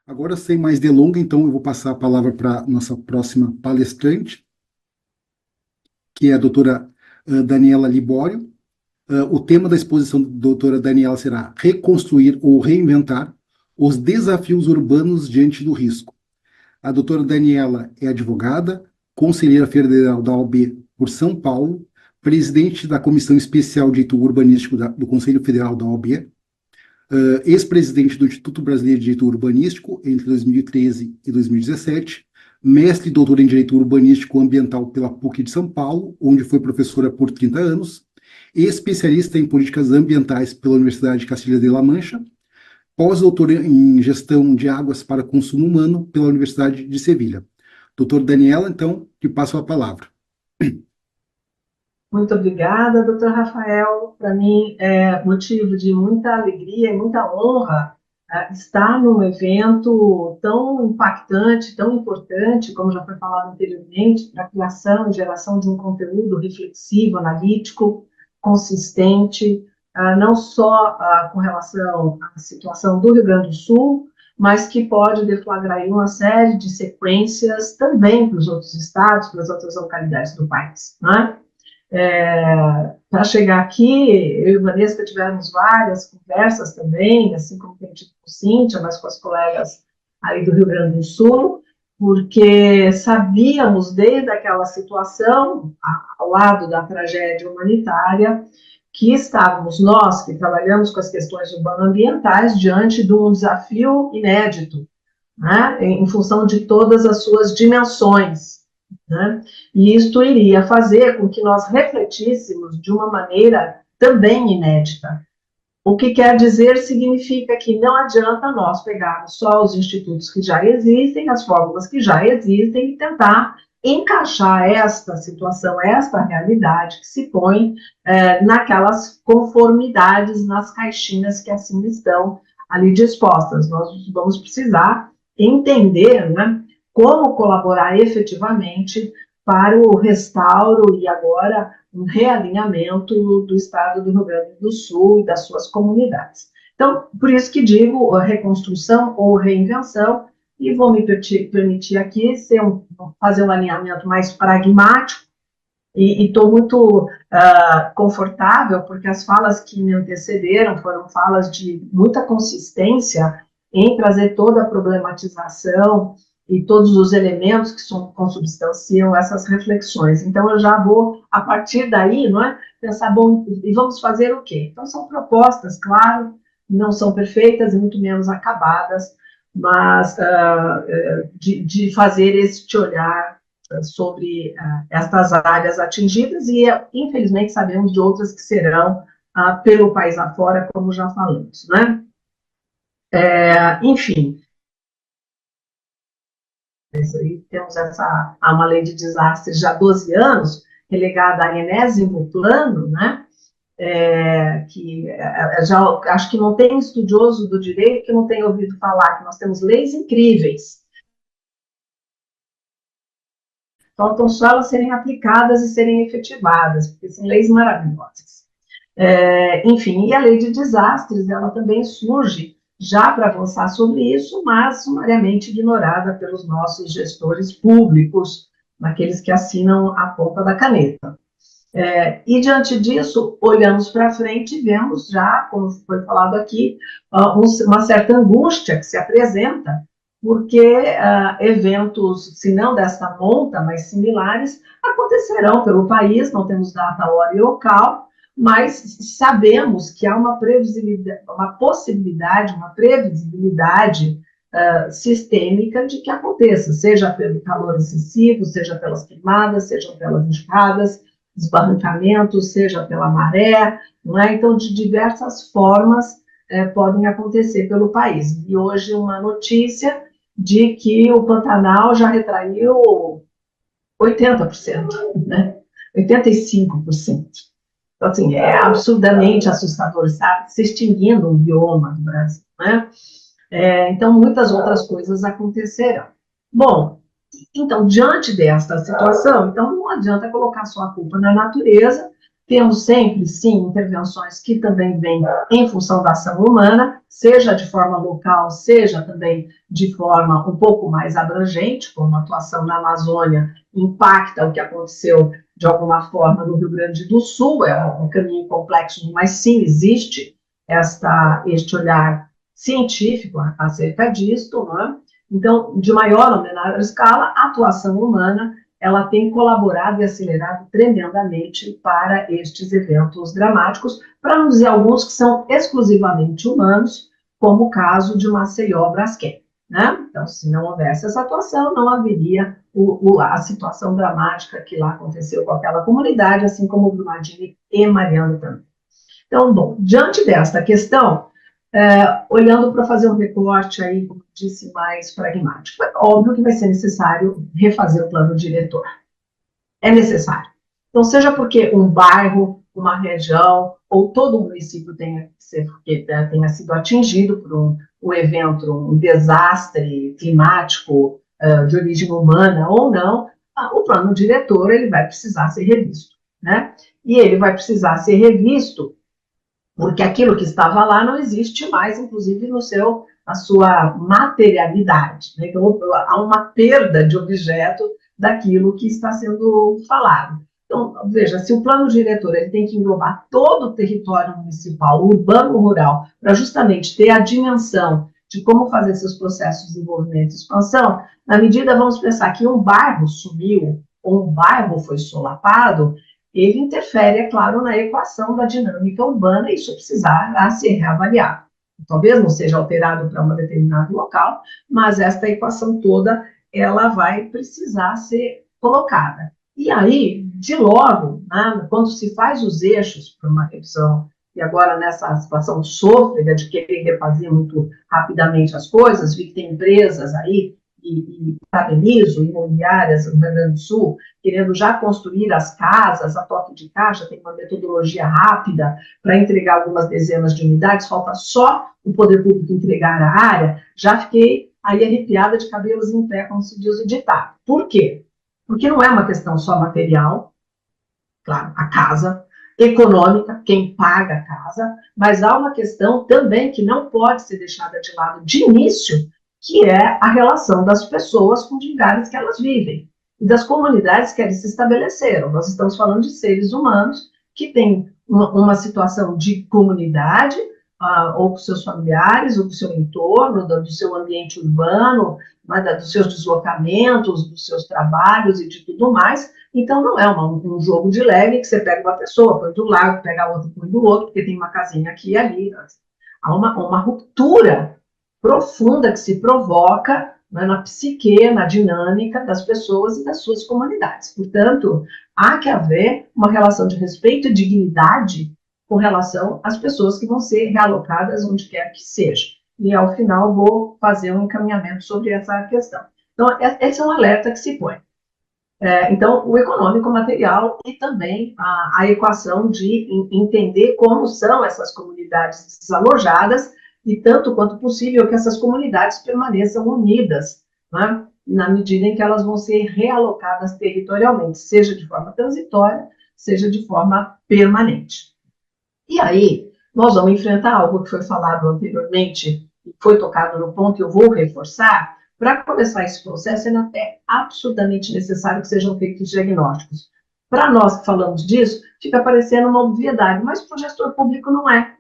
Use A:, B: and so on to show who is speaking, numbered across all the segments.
A: Agora, sem mais delongas, então eu vou passar a palavra para a nossa próxima palestrante, que é a doutora Daniela Libório. O tema da exposição da doutora Daniela será Reconstruir ou Reinventar os Desafios Urbanos Diante do Risco. A doutora Daniela é advogada, conselheira federal da OAB por São Paulo, presidente da Comissão Especial de Direito Urbanístico do Conselho Federal da OAB, ex-presidente do Instituto Brasileiro de Direito Urbanístico entre 2013 e 2017, mestre e doutora em Direito Urbanístico Ambiental pela PUC de São Paulo, onde foi professora por 30 anos, especialista em políticas ambientais pela Universidade de Castilha-La Mancha, pós-doutora em gestão de águas para consumo humano pela Universidade de Sevilha. Doutor Daniela, então, te passo a palavra.
B: Muito obrigada, doutor Rafael. Para mim é motivo de muita alegria e muita honra estar num evento tão impactante, tão importante, como já foi falado anteriormente, para a criação e geração de um conteúdo reflexivo, analítico, consistente, não só com relação à situação do Rio Grande do Sul, mas que pode deflagrar uma série de sequências também para os outros estados, para as outras localidades do país, né? Para chegar aqui, eu e Vanessa tivemos várias conversas também, assim como tem tido com Cíntia, mas com as colegas aí do Rio Grande do Sul, porque sabíamos desde aquela situação, ao lado da tragédia humanitária, que estávamos nós, que trabalhamos com as questões urbano-ambientais, diante de um desafio inédito, né, em função de todas as suas dimensões, né? E isto iria fazer com que nós refletíssemos de uma maneira também inédita. O que quer dizer significa que não adianta nós pegarmos só os institutos que já existem, as fórmulas que já existem, e tentar encaixar esta situação, esta realidade que se põe naquelas conformidades, nas caixinhas que assim estão ali dispostas. Nós vamos precisar entender, né, como colaborar efetivamente para o restauro e agora um realinhamento do estado do Rio Grande do Sul e das suas comunidades. Então, por isso que digo reconstrução ou reinvenção, e vou me permitir aqui fazer um alinhamento mais pragmático, e estou muito confortável, porque as falas que me antecederam foram falas de muita consistência em trazer toda a problematização e todos os elementos que consubstanciam essas reflexões. Então, eu já vou, a partir daí, não é, pensar, bom, e vamos fazer o quê? Então, são propostas, claro, não são perfeitas e muito menos acabadas, mas de fazer este olhar sobre estas áreas atingidas e, infelizmente, sabemos de outras que serão pelo país afora, como já falamos, né? Enfim, temos uma lei de desastres já há 12 anos, relegada a enésimo plano, né? Que já acho que não tem estudioso do direito que não tenha ouvido falar que nós temos leis incríveis. Faltam só elas serem aplicadas e serem efetivadas, porque são leis maravilhosas. Enfim, e a lei de desastres, ela também surge já para avançar sobre isso, mas sumariamente ignorada pelos nossos gestores públicos, naqueles que assinam a ponta da caneta. E diante disso, olhamos para frente e vemos já, como foi falado aqui, uma certa angústia que se apresenta, porque eventos, se não desta monta, mas similares, acontecerão pelo país, não temos data, hora e local, mas sabemos que há uma possibilidade, uma previsibilidade sistêmica de que aconteça, seja pelo calor excessivo, seja pelas queimadas, seja pelas enxurradas, desbarrancamentos, seja pela maré, não é? Então, de diversas formas podem acontecer pelo país. E hoje uma notícia de que o Pantanal já retraiu 80%, né? 85%. Então, assim, é absurdamente assustador, está se extinguindo um bioma do Brasil, né? Então, muitas outras coisas acontecerão. Bom, então, diante desta situação, então não adianta colocar só a culpa na natureza, Temos sempre, sim, intervenções que também vêm em função da ação humana, seja de forma local, seja também de forma um pouco mais abrangente, como a atuação na Amazônia impacta o que aconteceu de alguma forma no Rio Grande do Sul, é um caminho complexo, mas sim existe este olhar científico acerca disto, né? Então, de maior ou menor escala, a atuação humana ela tem colaborado e acelerado tremendamente para estes eventos dramáticos, para não dizer alguns que são exclusivamente humanos, como o caso de Maceió Braskem, né? Então, se não houvesse essa atuação, não haveria a situação dramática que lá aconteceu com aquela comunidade, assim como Brumadinho e Mariana também. Então, bom, diante desta questão, olhando para fazer um recorte aí, como disse, mais pragmático, é óbvio que vai ser necessário refazer o plano diretor. É necessário. Então, seja porque um bairro, uma região, ou todo o município tenha sido atingido por um evento, um desastre climático de origem humana ou não, o plano diretor ele vai precisar ser revisto, né? E ele vai precisar ser revisto porque aquilo que estava lá não existe mais, inclusive na sua materialidade. Né? Então, há uma perda de objeto daquilo que está sendo falado. Então, veja, se o plano diretor ele tem que englobar todo o território municipal, urbano, rural, para justamente ter a dimensão de como fazer seus processos de desenvolvimento e expansão, na medida, vamos pensar que um bairro sumiu, ou um bairro foi solapado, ele interfere, é claro, na equação da dinâmica urbana e isso precisará ser reavaliado. Talvez não seja alterado para um determinado local, mas esta equação toda, ela vai precisar ser colocada. E aí, de logo, né, quando se faz os eixos para uma revisão, e agora nessa situação sôfrega de querer refazer muito rapidamente as coisas, vi que tem empresas aí, e parabenizo, imobiliárias no Rio Grande do Sul, querendo já construir as casas, a toque de caixa, tem uma metodologia rápida para entregar algumas dezenas de unidades, falta só o poder público entregar a área, já fiquei aí arrepiada de cabelos em pé, como se diz o ditado. Por quê? Porque não é uma questão só material, claro, a casa, econômica, quem paga a casa, mas há uma questão também que não pode ser deixada de lado de início, que é a relação das pessoas com os lugares que elas vivem e das comunidades que eles se estabeleceram. Nós estamos falando de seres humanos que têm uma situação de comunidade, ou com seus familiares, ou com seu entorno, do seu ambiente urbano, dos seus deslocamentos, dos seus trabalhos e de tudo mais. Então, não é um jogo de leve que você pega uma pessoa, põe do lado, pega a outra, põe do outro, porque tem uma casinha aqui e ali. Há uma ruptura profunda que se provoca, né, na psique, na dinâmica das pessoas e das suas comunidades. Portanto, há que haver uma relação de respeito e dignidade com relação às pessoas que vão ser realocadas onde quer que seja. E, ao final, vou fazer um encaminhamento sobre essa questão. Então, esse é um alerta que se põe. Então, o econômico material e também a equação de entender como são essas comunidades desalojadas e, tanto quanto possível, que essas comunidades permaneçam unidas, né, na medida em que elas vão ser realocadas territorialmente, seja de forma transitória, seja de forma permanente. E aí, nós vamos enfrentar algo que foi falado anteriormente, e foi tocado no ponto, e eu vou reforçar. Para começar esse processo, é absolutamente necessário que sejam feitos diagnósticos. Para nós que falamos disso, fica parecendo uma obviedade, mas para o gestor público não é.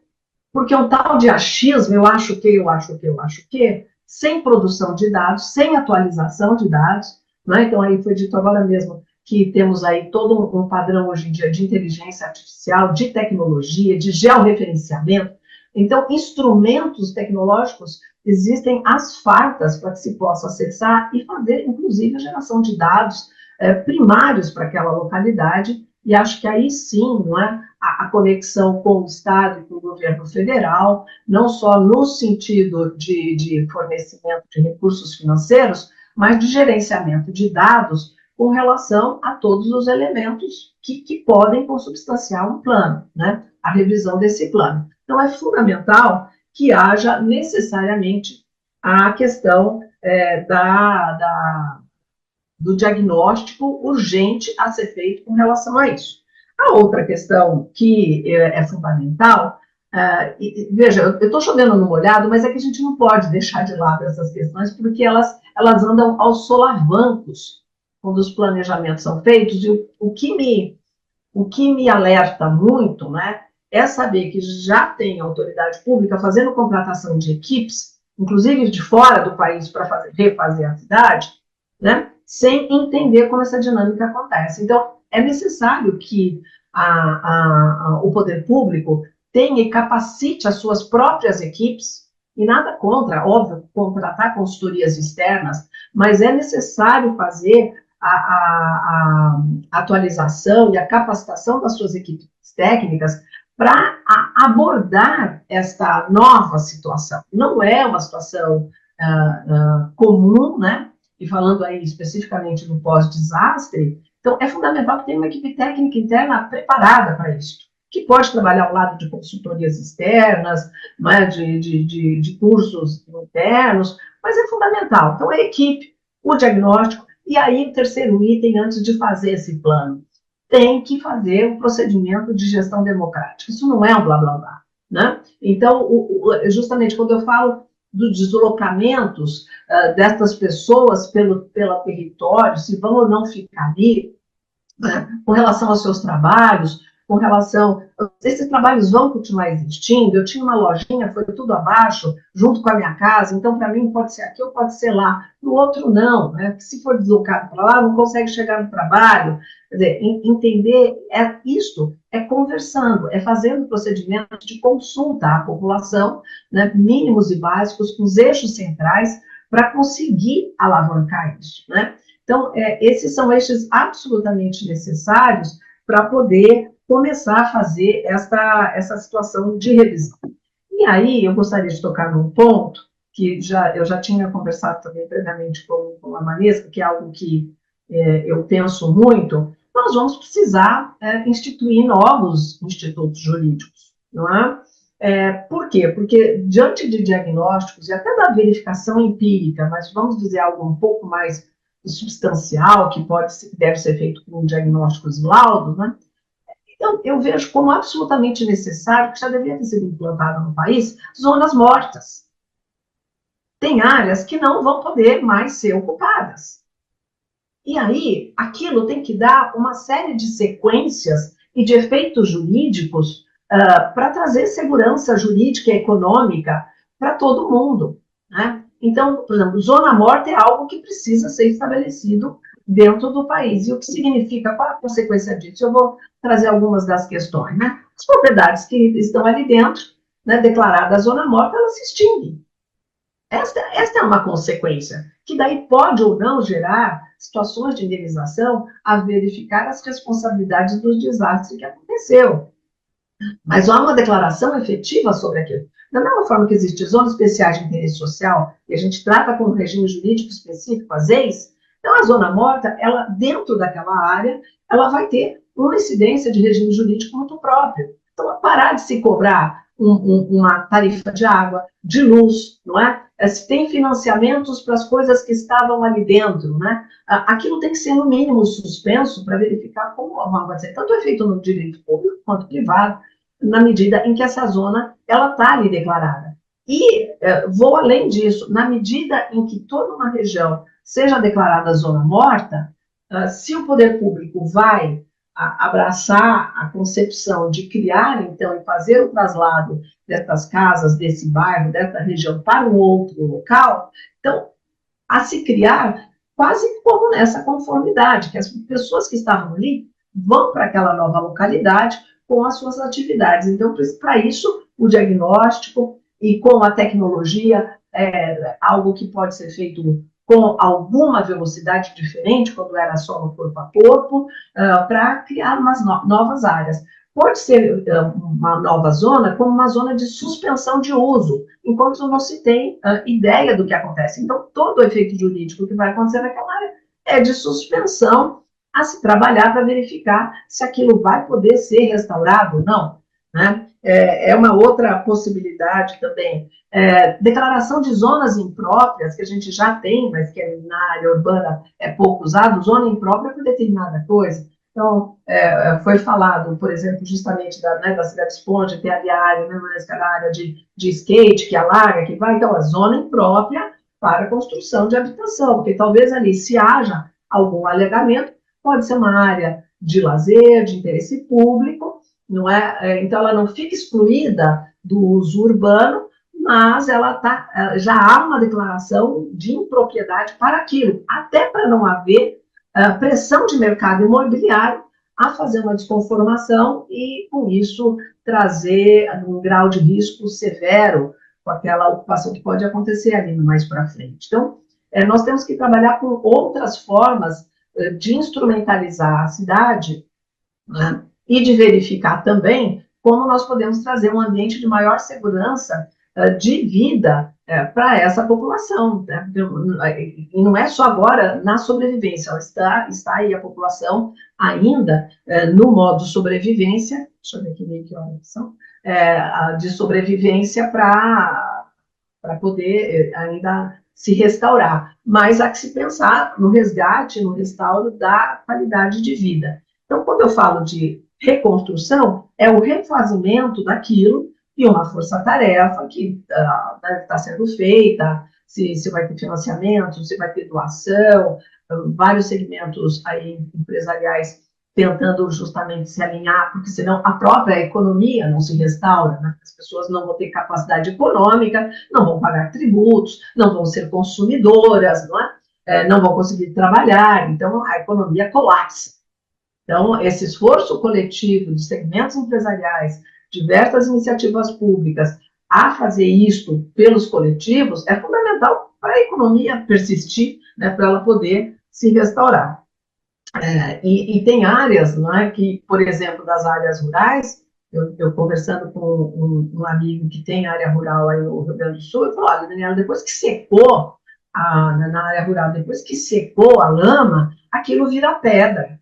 B: Porque um tal de achismo, eu acho que, sem produção de dados, sem atualização de dados, né? Então aí foi dito agora mesmo que temos aí todo um padrão hoje em dia de inteligência artificial, de tecnologia, de georreferenciamento. Então, instrumentos tecnológicos existem às fartas para que se possa acessar e fazer, inclusive, a geração de dados primários para aquela localidade, e acho que aí sim, não é, a conexão com o Estado e com o governo federal, não só no sentido de fornecimento de recursos financeiros, mas de gerenciamento de dados com relação a todos os elementos que podem consubstanciar um plano, né, a revisão desse plano. Então, é fundamental que haja necessariamente a questão do diagnóstico urgente a ser feito com relação a isso. A outra questão que é fundamental, veja, eu estou chovendo no molhado, mas é que a gente não pode deixar de lado essas questões, porque elas andam aos solavancos quando os planejamentos são feitos, e o que me alerta muito, né, é saber que já tem autoridade pública fazendo contratação de equipes, inclusive de fora do país, para refazer a cidade, né, sem entender como essa dinâmica acontece. Então, é necessário que o poder público tenha e capacite as suas próprias equipes, e nada contra, óbvio, contratar consultorias externas, mas é necessário fazer a atualização e a capacitação das suas equipes técnicas para abordar esta nova situação. Não é uma situação comum, né? E falando aí especificamente do pós-desastre, então é fundamental que tenha uma equipe técnica interna preparada para isso, que pode trabalhar ao lado de consultorias externas, né, de cursos internos, mas é fundamental. Então, é a equipe, o diagnóstico, e aí o terceiro item, antes de fazer esse plano, tem que fazer o procedimento de gestão democrática. Isso não é um blá blá blá, né? Então, justamente quando eu falo dos deslocamentos destas pessoas pelo território, se vão ou não ficar ali, né, com relação aos seus trabalhos, com relação. Esses trabalhos vão continuar existindo. Eu tinha uma lojinha, foi tudo abaixo, junto com a minha casa, então para mim pode ser aqui ou pode ser lá. No outro, não, né? Se for deslocado para lá, não consegue chegar no trabalho. Quer dizer, entender isto é conversando, é fazendo procedimentos de consulta à população, né, mínimos e básicos, com os eixos centrais, para conseguir alavancar isso, né? Então, esses são eixos absolutamente necessários para poder começar a fazer essa situação de revisão. E aí, eu gostaria de tocar num ponto que eu já tinha conversado também previamente com a Manesca, que é algo que eu penso muito. Nós vamos precisar instituir novos institutos jurídicos, não é? Por quê? Porque diante de diagnósticos e até da verificação empírica, mas vamos dizer algo um pouco mais substancial, que deve ser feito com diagnósticos e laudos, né? Então, eu vejo como absolutamente necessário, que já deveria ter sido implantado no país, zonas mortas. Tem áreas que não vão poder mais ser ocupadas. E aí, aquilo tem que dar uma série de sequências e de efeitos jurídicos para trazer segurança jurídica e econômica para todo mundo, né? Então, por exemplo, zona morta é algo que precisa ser estabelecido dentro do país. E o que significa, qual a consequência disso? Eu vou trazer algumas das questões, né? As propriedades que estão ali dentro, né, declaradas zona morta, elas se extinguem. Esta é uma consequência, que daí pode ou não gerar situações de indenização a verificar as responsabilidades dos desastres que aconteceu. Mas há uma declaração efetiva sobre aquilo. Da mesma forma que existem zonas especiais de interesse social, e a gente trata com um regime jurídico específico, as EIs, então a zona morta, ela, dentro daquela área, ela vai ter uma incidência de regime jurídico muito próprio. Então, parar de se cobrar uma tarifa de água, de luz, não é? Se tem financiamentos para as coisas que estavam ali dentro, né? Aquilo tem que ser, no mínimo, suspenso para verificar como vão acontecer. Tanto é feito no direito público quanto privado, na medida em que essa zona ela está ali declarada. E vou além disso, na medida em que toda uma região seja declarada zona morta, se o poder público vai abraçar a concepção de criar, então, e fazer o traslado dessas casas, desse bairro, dessa região para um outro local, então, a se criar quase como nessa conformidade, que as pessoas que estavam ali vão para aquela nova localidade com as suas atividades. Então, para isso, o diagnóstico e com a tecnologia é algo que pode ser feito com alguma velocidade diferente, quando era só no corpo a corpo, para criar umas novas áreas. Pode ser uma nova zona como uma zona de suspensão de uso, enquanto não se tem ideia do que acontece. Então, todo o efeito jurídico que vai acontecer naquela área é de suspensão a se trabalhar para verificar se aquilo vai poder ser restaurado ou não, né? É uma outra possibilidade também. Declaração de zonas impróprias, que a gente já tem, mas que na área urbana é pouco usado, zona imprópria por determinada coisa. Então, foi falado, por exemplo, justamente da cidade esponja, ter ali a área, né, a área de skate, que alarga, que vai, então, a zona imprópria para a construção de habitação, porque talvez ali, se haja algum alegamento, pode ser uma área de lazer, de interesse público, não é? Então, ela não fica excluída do uso urbano, mas já há uma declaração de impropriedade para aquilo, até para não haver pressão de mercado imobiliário a fazer uma desconformação e, com isso, trazer um grau de risco severo com aquela ocupação que pode acontecer ali mais para frente. Então, nós temos que trabalhar com outras formas de instrumentalizar a cidade, né, e de verificar também como nós podemos trazer um ambiente de maior segurança de vida para essa população. Né? E não é só agora na sobrevivência, ela está aí a população ainda no modo sobrevivência, deixa eu ver aqui meio que horas são, de sobrevivência para poder ainda se restaurar. Mas há que se pensar no resgate, no restauro da qualidade de vida. Então, quando eu falo de reconstrução, é o refazimento daquilo e uma força-tarefa que deve estar sendo feita, se vai ter financiamento, se vai ter doação, vários segmentos aí empresariais tentando justamente se alinhar, porque senão a própria economia não se restaura, né? As pessoas não vão ter capacidade econômica, não vão pagar tributos, não vão ser consumidoras, não é? Não vão conseguir trabalhar, então a economia colapsa. Então, esse esforço coletivo de segmentos empresariais, diversas iniciativas públicas, a fazer isto pelos coletivos, é fundamental para a economia persistir, né, para ela poder se restaurar. E tem áreas, não é, que, por exemplo, das áreas rurais, eu conversando com um amigo que tem área rural aí no Rio Grande do Sul, eu falo, olha, Daniela, depois que secou na área rural, depois que secou a lama, aquilo vira pedra.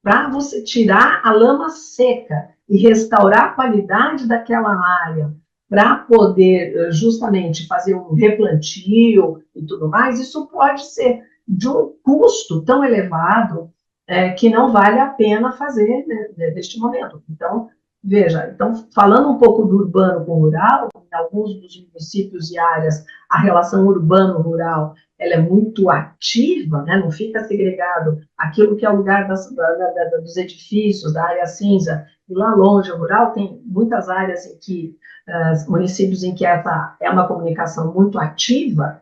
B: Para você tirar a lama seca e restaurar a qualidade daquela área, para poder justamente fazer um replantio e tudo mais, isso pode ser de um custo tão elevado que não vale a pena fazer, né, neste momento. Então, veja, então, falando um pouco do urbano com o rural, em alguns dos municípios e áreas, a relação urbano-rural ela é muito ativa, né, não fica segregado aquilo que é o lugar dos edifícios, da área cinza, e lá longe, o rural, tem muitas áreas em que, municípios em que essa é uma comunicação muito ativa,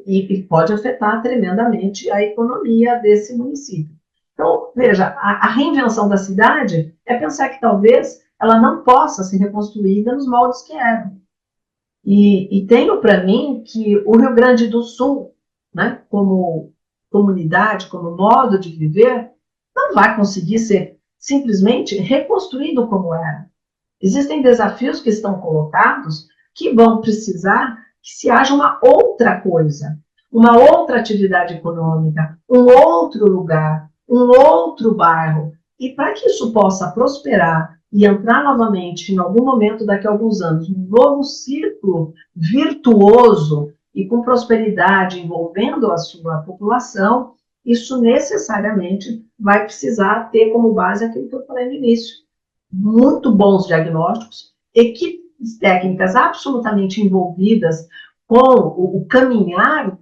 B: e pode afetar tremendamente a economia desse município. Então, veja, a reinvenção da cidade é pensar que talvez ela não possa ser reconstruída nos moldes que eram. E tenho para mim que o Rio Grande do Sul, né, como comunidade, como modo de viver, não vai conseguir ser simplesmente reconstruído como era. Existem desafios que estão colocados que vão precisar que se haja uma outra coisa, uma outra atividade econômica, um outro lugar, um outro bairro. E para que isso possa prosperar e entrar novamente, em algum momento daqui a alguns anos, num novo círculo virtuoso e com prosperidade envolvendo a sua população, isso necessariamente vai precisar ter como base aquilo que eu falei no início. Muito bons diagnósticos, equipes técnicas absolutamente envolvidas com o caminhar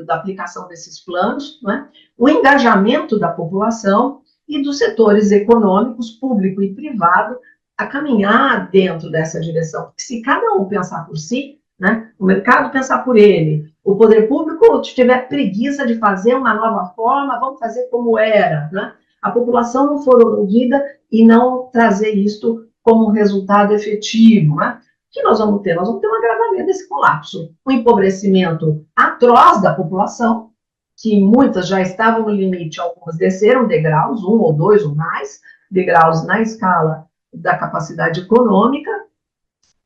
B: da aplicação desses planos, né? O engajamento da população e dos setores econômicos, público e privado, a caminhar dentro dessa direção. Porque se cada um pensar por si, né, o mercado pensar por ele, o poder público tiver preguiça de fazer uma nova forma, vamos fazer como era, né? A população não for ouvida e não trazer isto como resultado efetivo, né? O que nós vamos ter? Nós vamos ter um agravamento desse colapso, um empobrecimento atroz da população, que muitas já estavam no limite, algumas desceram degraus, um ou dois ou mais, degraus na escala da capacidade econômica,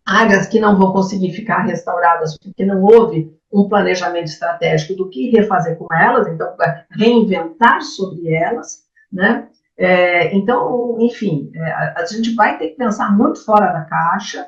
B: áreas que não vão conseguir ficar restauradas porque não houve um planejamento estratégico do que refazer com elas, então, reinventar sobre elas, né? Então, enfim, a gente vai ter que pensar muito fora da caixa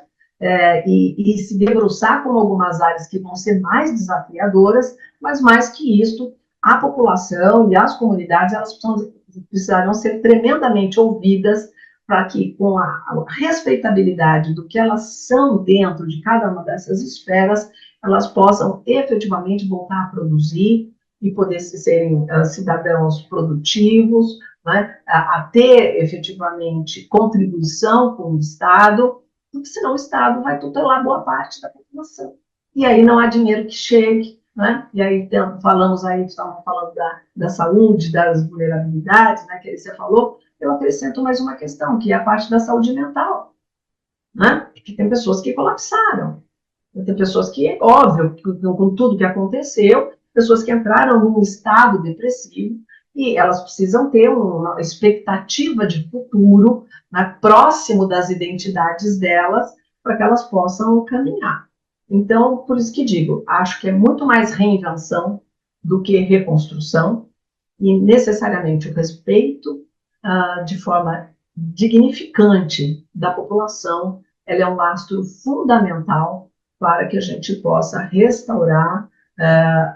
B: e se debruçar com algumas áreas que vão ser mais desafiadoras, mas mais que isso, a população e as comunidades, elas precisam precisarão ser tremendamente ouvidas para que, com a respeitabilidade do que elas são dentro de cada uma dessas esferas, elas possam efetivamente voltar a produzir e poder serem cidadãos produtivos, né, a ter efetivamente contribuição com o Estado, porque senão o Estado vai tutelar boa parte da população. E aí não há dinheiro que chegue, né? E aí falamos aí, estamos falando da saúde, das vulnerabilidades, né, que aí você falou, eu acrescento mais uma questão, que é a parte da saúde mental, né? Porque tem pessoas que colapsaram, tem pessoas que, óbvio, com tudo que aconteceu, pessoas que entraram num estado depressivo e elas precisam ter uma expectativa de futuro, né, próximo das identidades delas, para que elas possam caminhar. Então, por isso que digo, acho que é muito mais reinvenção do que reconstrução, e necessariamente o respeito de forma dignificante da população, ela é um lastro fundamental para que a gente possa restaurar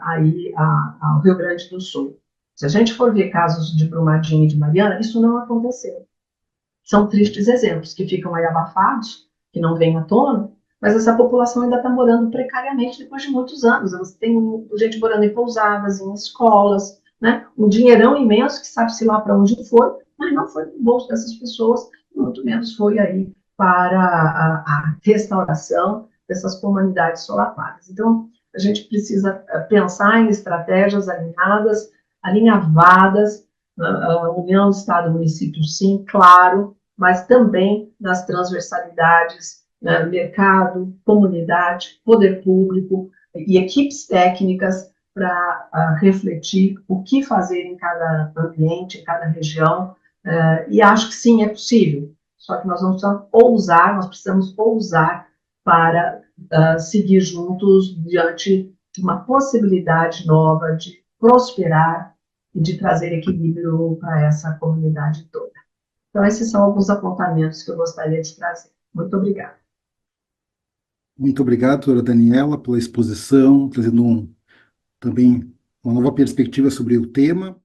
B: aí ao Rio Grande do Sul. Se a gente for ver casos de Brumadinho e de Mariana, isso não aconteceu. São tristes exemplos que ficam aí abafados, que não vêm à tona, mas essa população ainda está morando precariamente depois de muitos anos. Elas têm gente morando em pousadas, em escolas, né? Um dinheirão imenso que sabe-se lá para onde foi, mas não foi no bolso dessas pessoas, muito menos foi aí para a restauração dessas comunidades solapadas. Então, a gente precisa pensar em estratégias alinhadas, alinhavadas, a União, Estado, Município, sim, claro, mas também nas transversalidades, né, mercado, comunidade, poder público e equipes técnicas para refletir o que fazer em cada ambiente, em cada região, e acho que sim, é possível, só que nós não precisamos ousar, nós precisamos ousar para seguir juntos diante de uma possibilidade nova de prosperar e de trazer equilíbrio para essa comunidade toda. Então, esses são alguns apontamentos que eu gostaria de trazer. Muito obrigada.
A: Muito obrigado, doutora Daniela, pela exposição, trazendo também uma nova perspectiva sobre o tema.